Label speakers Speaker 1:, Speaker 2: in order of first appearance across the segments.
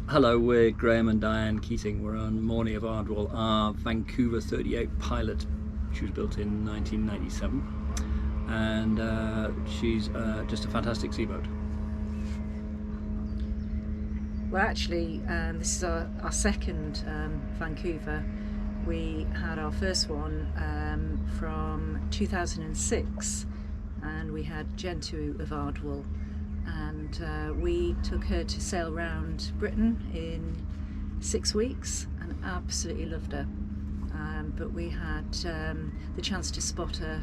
Speaker 1: Hello, we're Graham and Diane Keating. We're on Morny of Ardwell, our Vancouver 38 pilot. She was built in 1997 and she's just a fantastic seaboat.
Speaker 2: Well, actually, this is our second Vancouver. We had our first one from 2006, and we had Gentoo of Ardwell, and we took her to sail around Britain in 6 weeks and absolutely loved her. But we had the chance to spot a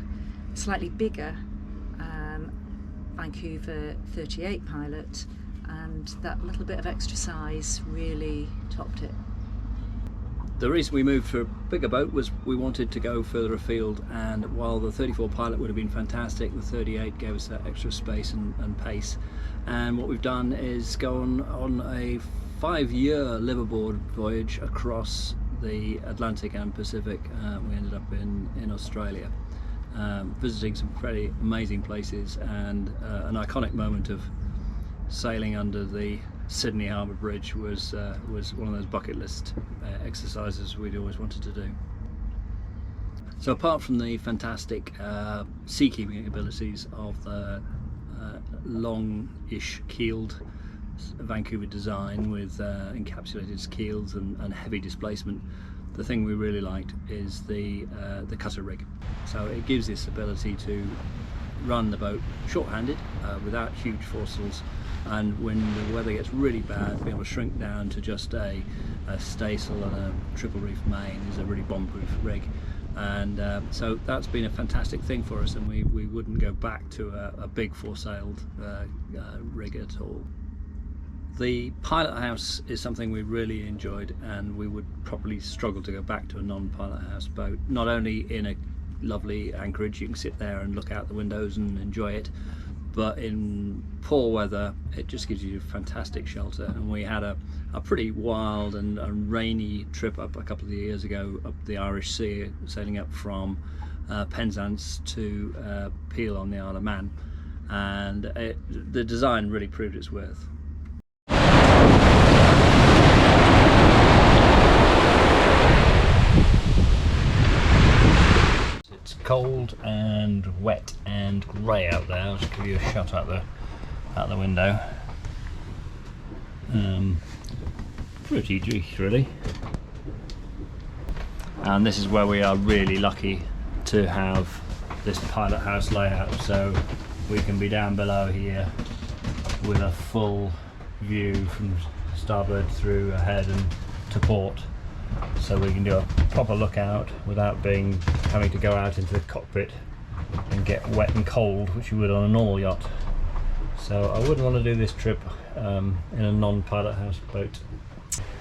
Speaker 2: slightly bigger Vancouver 38 pilot, and that little bit of extra size really topped it.
Speaker 1: The reason we moved for a bigger boat was we wanted to go further afield, and while the 34 pilot would have been fantastic, the 38 gave us that extra space and pace. And what we've done is go on a 5-year liveaboard voyage across the Atlantic and Pacific. We ended up in Australia, visiting some pretty amazing places, and an iconic moment of sailing under the Sydney Harbour Bridge was one of those bucket list exercises we'd always wanted to do. So apart from the fantastic seakeeping abilities of the long-ish keeled Vancouver design with encapsulated keels and heavy displacement, the thing we really liked is the cutter rig. So it gives this ability to run the boat short-handed without huge foresails, and when the weather gets really bad, be able to shrink down to just a staysail and a triple reef main is a really bomb-proof rig. And so that's been a fantastic thing for us, and we wouldn't go back to a big foresailed rig at all. The pilot house is something we really enjoyed, and we would probably struggle to go back to a non-pilot house boat. Not only in a lovely anchorage, you can sit there and look out the windows and enjoy it, but in poor weather it just gives you fantastic shelter. And we had a pretty wild and rainy trip up a couple of years ago up the Irish Sea, sailing up from Penzance to Peel on the Isle of Man, and the design really proved its worth. It's cold and wet and grey out there. I'll just give you a shot out the window. Pretty dreary, really. And this is where we are really lucky to have this pilot house layout, so we can be down below here with a full view from starboard through ahead and to port, so we can do a proper lookout without having to go out into the cockpit and get wet and cold, which you would on a normal yacht. So I wouldn't want to do this trip in a non-pilot house boat.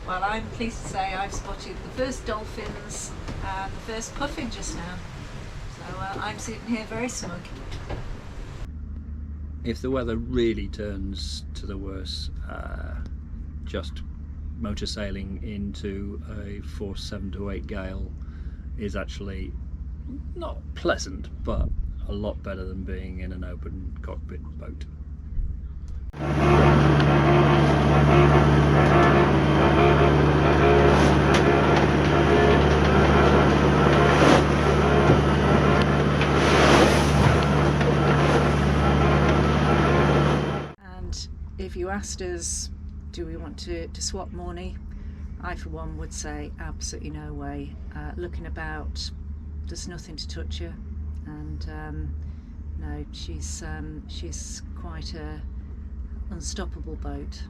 Speaker 2: Well, I'm pleased to say I've spotted the first dolphins and the first puffin just now, so I'm sitting here very smug.
Speaker 1: If the weather really turns to the worse, just motor sailing into a force 7 to 8 gale is actually not pleasant, but a lot better than being in an open cockpit boat.
Speaker 2: And if you asked us, do we want to swap Morny, I for one would say absolutely no way. Looking about, there's nothing to touch her, and no, she's quite a unstoppable boat.